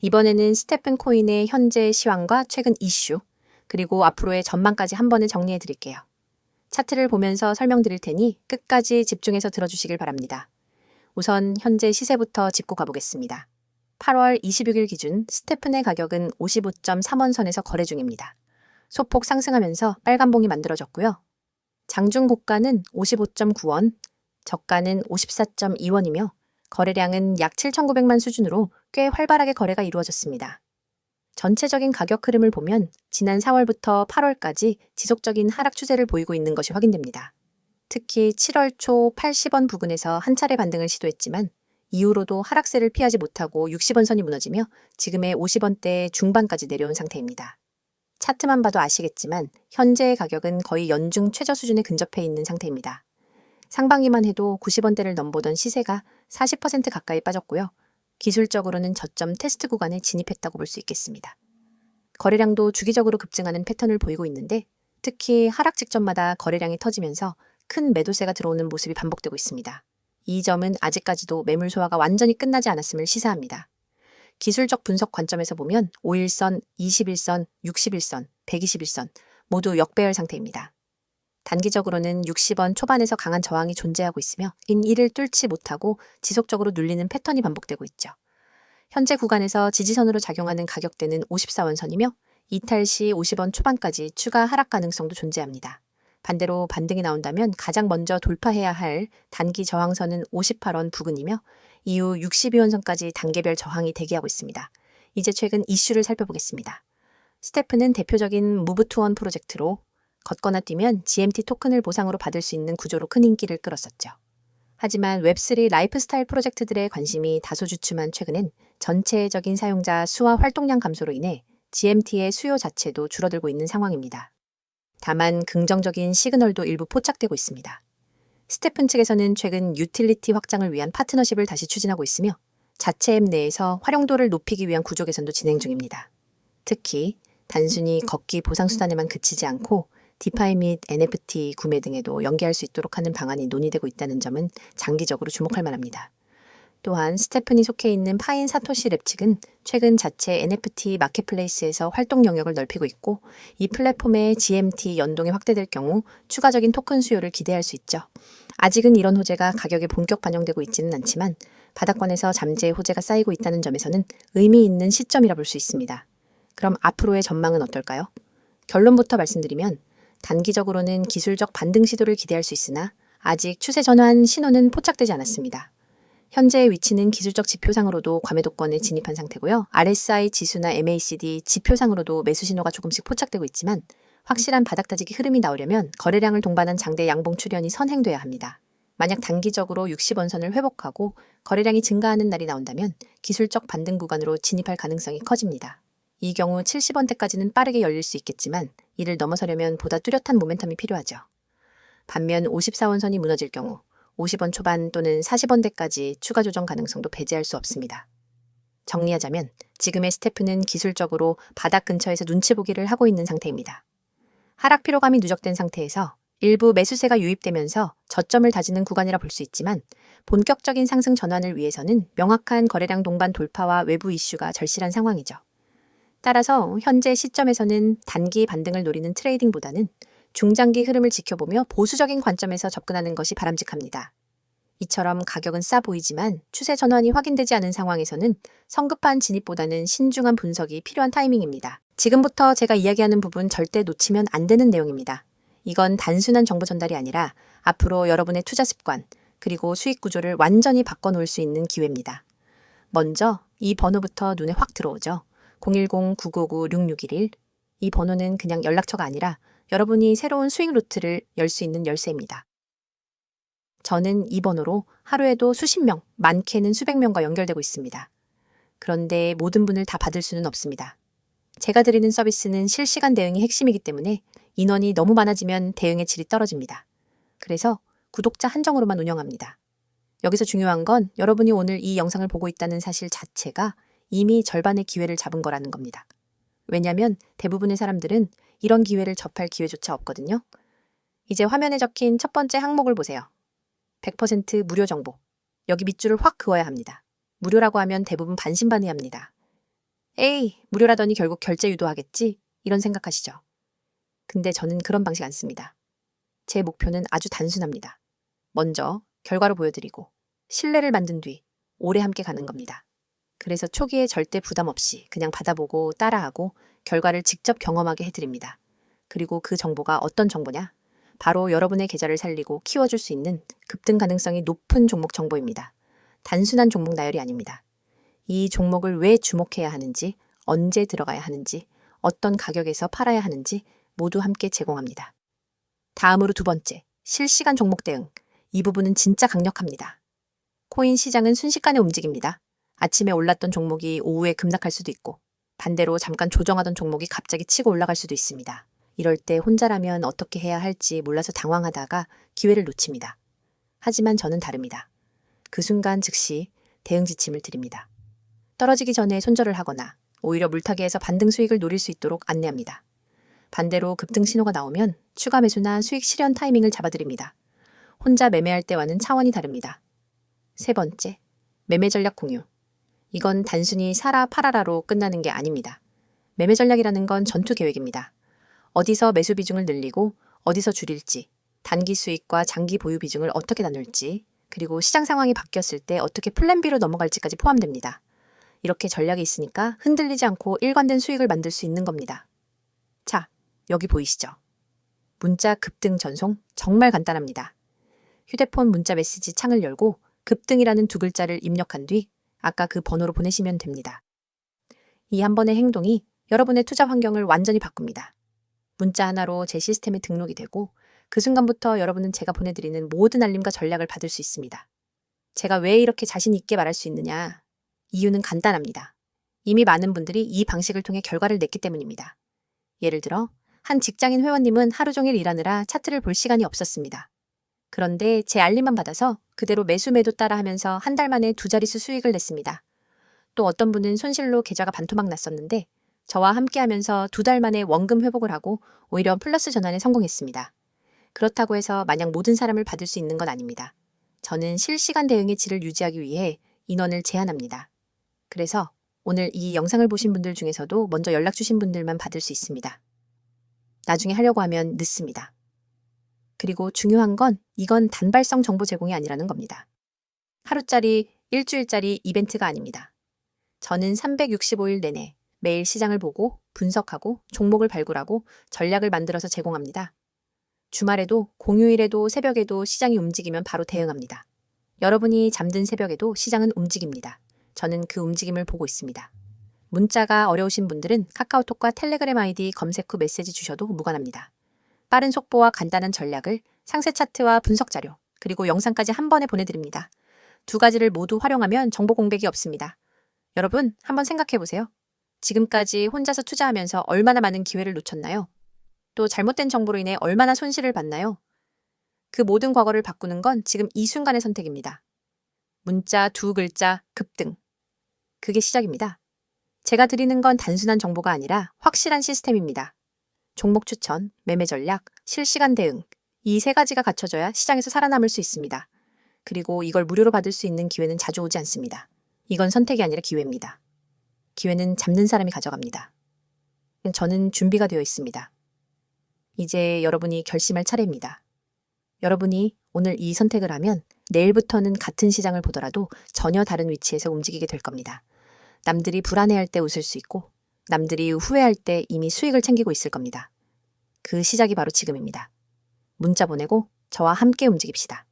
이번에는 스테픈 코인의 현재 시황과 최근 이슈, 그리고 앞으로의 전망까지 한 번에 정리해 드릴게요. 차트를 보면서 설명드릴 테니 끝까지 집중해서 들어주시길 바랍니다. 우선 현재 시세부터 짚고 가보겠습니다. 8월 26일 기준 스테픈의 가격은 55.3원 선에서 거래 중입니다. 소폭 상승하면서 빨간봉이 만들어졌고요. 장중 고가는 55.9원, 저가는 54.2원이며 거래량은 약 7,900만 수준으로 꽤 활발하게 거래가 이루어졌습니다. 전체적인 가격 흐름을 보면 지난 4월부터 8월까지 지속적인 하락 추세를 보이고 있는 것이 확인됩니다. 특히 7월 초 80원 부근에서 한 차례 반등을 시도했지만 이후로도 하락세를 피하지 못하고 60원 선이 무너지며 지금의 50원대 중반까지 내려온 상태입니다. 차트만 봐도 아시겠지만 현재의 가격은 거의 연중 최저 수준에 근접해 있는 상태입니다. 상반기만 해도 90원대를 넘보던 시세가 40% 가까이 빠졌고요. 기술적으로는 저점 테스트 구간에 진입했다고 볼 수 있겠습니다. 거래량도 주기적으로 급증하는 패턴을 보이고 있는데 특히 하락 직전마다 거래량이 터지면서 큰 매도세가 들어오는 모습이 반복되고 있습니다. 이 점은 아직까지도 매물 소화가 완전히 끝나지 않았음을 시사합니다. 기술적 분석 관점에서 보면 5일선, 21선, 61선, 121선 모두 역배열 상태입니다. 단기적으로는 60원 초반에서 강한 저항이 존재하고 있으며 이를 뚫지 못하고 지속적으로 눌리는 패턴이 반복되고 있죠. 현재 구간에서 지지선으로 작용하는 가격대는 54원 선이며 이탈 시 50원 초반까지 추가 하락 가능성도 존재합니다. 반대로 반등이 나온다면 가장 먼저 돌파해야 할 단기 저항선은 58원 부근이며 이후 62원 선까지 단계별 저항이 대기하고 있습니다. 이제 최근 이슈를 살펴보겠습니다. 스테픈은 대표적인 무브 투원 프로젝트로 걷거나 뛰면 GMT 토큰을 보상으로 받을 수 있는 구조로 큰 인기를 끌었었죠. 하지만 웹3 라이프스타일 프로젝트들의 관심이 다소 주춤한 최근엔 전체적인 사용자 수와 활동량 감소로 인해 GMT의 수요 자체도 줄어들고 있는 상황입니다. 다만 긍정적인 시그널도 일부 포착되고 있습니다. 스테픈 측에서는 최근 유틸리티 확장을 위한 파트너십을 다시 추진하고 있으며 자체 앱 내에서 활용도를 높이기 위한 구조 개선도 진행 중입니다. 특히 단순히 걷기 보상 수단에만 그치지 않고 디파이 및 NFT 구매 등에도 연계할 수 있도록 하는 방안이 논의되고 있다는 점은 장기적으로 주목할 만합니다. 또한 스테픈이 속해 있는 파인 사토시 랩 측은 최근 자체 NFT 마켓플레이스에서 활동 영역을 넓히고 있고 이 플랫폼의 GMT 연동이 확대될 경우 추가적인 토큰 수요를 기대할 수 있죠. 아직은 이런 호재가 가격에 본격 반영되고 있지는 않지만 바닥권에서 잠재의 호재가 쌓이고 있다는 점에서는 의미 있는 시점이라 볼 수 있습니다. 그럼 앞으로의 전망은 어떨까요? 결론부터 말씀드리면 단기적으로는 기술적 반등 시도를 기대할 수 있으나 아직 추세 전환 신호는 포착되지 않았습니다. 현재의 위치는 기술적 지표상으로도 과매도권에 진입한 상태고요. RSI 지수나 MACD 지표상으로도 매수 신호가 조금씩 포착되고 있지만 확실한 바닥 다지기 흐름이 나오려면 거래량을 동반한 장대 양봉 출현이 선행돼야 합니다. 만약 단기적으로 60원 선을 회복하고 거래량이 증가하는 날이 나온다면 기술적 반등 구간으로 진입할 가능성이 커집니다. 이 경우 70원대까지는 빠르게 열릴 수 있겠지만 이를 넘어서려면 보다 뚜렷한 모멘텀이 필요하죠. 반면 54원 선이 무너질 경우 50원 초반 또는 40원대까지 추가 조정 가능성도 배제할 수 없습니다. 정리하자면 지금의 스테픈은 기술적으로 바닥 근처에서 눈치 보기를 하고 있는 상태입니다. 하락 피로감이 누적된 상태에서 일부 매수세가 유입되면서 저점을 다지는 구간이라 볼 수 있지만 본격적인 상승 전환을 위해서는 명확한 거래량 동반 돌파와 외부 이슈가 절실한 상황이죠. 따라서 현재 시점에서는 단기 반등을 노리는 트레이딩보다는 중장기 흐름을 지켜보며 보수적인 관점에서 접근하는 것이 바람직합니다. 이처럼 가격은 싸 보이지만 추세 전환이 확인되지 않은 상황에서는 성급한 진입보다는 신중한 분석이 필요한 타이밍입니다. 지금부터 제가 이야기하는 부분 절대 놓치면 안 되는 내용입니다. 이건 단순한 정보 전달이 아니라 앞으로 여러분의 투자 습관, 그리고 수익 구조를 완전히 바꿔놓을 수 있는 기회입니다. 먼저 이 번호부터 눈에 확 들어오죠. 010-959-6611. 이 번호는 그냥 연락처가 아니라 여러분이 새로운 수익 루트를 열 수 있는 열쇠입니다. 저는 이 번호로 하루에도 수십 명, 많게는 수백 명과 연결되고 있습니다. 그런데 모든 분을 다 받을 수는 없습니다. 제가 드리는 서비스는 실시간 대응이 핵심이기 때문에 인원이 너무 많아지면 대응의 질이 떨어집니다. 그래서 구독자 한정으로만 운영합니다. 여기서 중요한 건 여러분이 오늘 이 영상을 보고 있다는 사실 자체가 이미 절반의 기회를 잡은 거라는 겁니다. 왜냐하면 대부분의 사람들은 이런 기회를 접할 기회조차 없거든요. 이제 화면에 적힌 첫 번째 항목을 보세요. 100% 무료 정보. 여기 밑줄을 확 그어야 합니다. 무료라고 하면 대부분 반신반의합니다. 에이, 무료라더니 결국 결제 유도하겠지? 이런 생각하시죠? 근데 저는 그런 방식 안 씁니다. 제 목표는 아주 단순합니다. 먼저 결과로 보여드리고 신뢰를 만든 뒤 오래 함께 가는 겁니다. 그래서 초기에 절대 부담 없이 그냥 받아보고 따라하고 결과를 직접 경험하게 해드립니다. 그리고 그 정보가 어떤 정보냐? 바로 여러분의 계좌를 살리고 키워줄 수 있는 급등 가능성이 높은 종목 정보입니다. 단순한 종목 나열이 아닙니다. 이 종목을 왜 주목해야 하는지, 언제 들어가야 하는지, 어떤 가격에서 팔아야 하는지 모두 함께 제공합니다. 다음으로 두 번째, 실시간 종목 대응. 이 부분은 진짜 강력합니다. 코인 시장은 순식간에 움직입니다. 아침에 올랐던 종목이 오후에 급락할 수도 있고, 반대로 잠깐 조정하던 종목이 갑자기 치고 올라갈 수도 있습니다. 이럴 때 혼자라면 어떻게 해야 할지 몰라서 당황하다가 기회를 놓칩니다. 하지만 저는 다릅니다. 그 순간 즉시 대응 지침을 드립니다. 떨어지기 전에 손절을 하거나 오히려 물타기에서 반등 수익을 노릴 수 있도록 안내합니다. 반대로 급등 신호가 나오면 추가 매수나 수익 실현 타이밍을 잡아드립니다. 혼자 매매할 때와는 차원이 다릅니다. 세 번째, 매매 전략 공유. 이건 단순히 사라 팔아라로 끝나는 게 아닙니다. 매매 전략이라는 건 전투 계획입니다. 어디서 매수 비중을 늘리고 어디서 줄일지, 단기 수익과 장기 보유 비중을 어떻게 나눌지, 그리고 시장 상황이 바뀌었을 때 어떻게 플랜 B로 넘어갈지까지 포함됩니다. 이렇게 전략이 있으니까 흔들리지 않고 일관된 수익을 만들 수 있는 겁니다. 자, 여기 보이시죠? 문자 급등 전송 정말 간단합니다. 휴대폰 문자 메시지 창을 열고 급등이라는 두 글자를 입력한 뒤 아까 그 번호로 보내시면 됩니다. 이 한 번의 행동이 여러분의 투자 환경을 완전히 바꿉니다. 문자 하나로 제 시스템에 등록이 되고 그 순간부터 여러분은 제가 보내드리는 모든 알림과 전략을 받을 수 있습니다. 제가 왜 이렇게 자신 있게 말할 수 있느냐? 이유는 간단합니다. 이미 많은 분들이 이 방식을 통해 결과를 냈기 때문입니다. 예를 들어 한 직장인 회원님은 하루 종일 일하느라 차트를 볼 시간이 없었습니다. 그런데 제 알림만 받아서 그대로 매수 매도 따라 하면서 한 달 만에 두 자릿수 수익을 냈습니다. 또 어떤 분은 손실로 계좌가 반토막 났었는데 저와 함께 하면서 두 달 만에 원금 회복을 하고 오히려 플러스 전환에 성공했습니다. 그렇다고 해서 마냥 모든 사람을 받을 수 있는 건 아닙니다. 저는 실시간 대응의 질을 유지하기 위해 인원을 제한합니다. 그래서 오늘 이 영상을 보신 분들 중에서도 먼저 연락 주신 분들만 받을 수 있습니다. 나중에 하려고 하면 늦습니다. 그리고 중요한 건 이건 단발성 정보 제공이 아니라는 겁니다. 하루짜리, 일주일짜리 이벤트가 아닙니다. 저는 365일 내내 매일 시장을 보고 분석하고 종목을 발굴하고 전략을 만들어서 제공합니다. 주말에도 공휴일에도 새벽에도 시장이 움직이면 바로 대응합니다. 여러분이 잠든 새벽에도 시장은 움직입니다. 저는 그 움직임을 보고 있습니다. 문자가 어려우신 분들은 카카오톡과 텔레그램 아이디 검색 후 메시지 주셔도 무관합니다. 빠른 속보와 간단한 전략을 상세 차트와 분석 자료, 그리고 영상까지 한 번에 보내드립니다. 두 가지를 모두 활용하면 정보 공백이 없습니다. 여러분, 한번 생각해 보세요. 지금까지 혼자서 투자하면서 얼마나 많은 기회를 놓쳤나요? 또 잘못된 정보로 인해 얼마나 손실을 봤나요? 그 모든 과거를 바꾸는 건 지금 이 순간의 선택입니다. 문자 두 글자 급등. 그게 시작입니다. 제가 드리는 건 단순한 정보가 아니라 확실한 시스템입니다. 종목 추천, 매매 전략, 실시간 대응. 이 세 가지가 갖춰져야 시장에서 살아남을 수 있습니다. 그리고 이걸 무료로 받을 수 있는 기회는 자주 오지 않습니다. 이건 선택이 아니라 기회입니다. 기회는 잡는 사람이 가져갑니다. 저는 준비가 되어 있습니다. 이제 여러분이 결심할 차례입니다. 여러분이 오늘 이 선택을 하면 내일부터는 같은 시장을 보더라도 전혀 다른 위치에서 움직이게 될 겁니다. 남들이 불안해할 때 웃을 수 있고 남들이 후회할 때 이미 수익을 챙기고 있을 겁니다. 그 시작이 바로 지금입니다. 문자 보내고 저와 함께 움직입시다.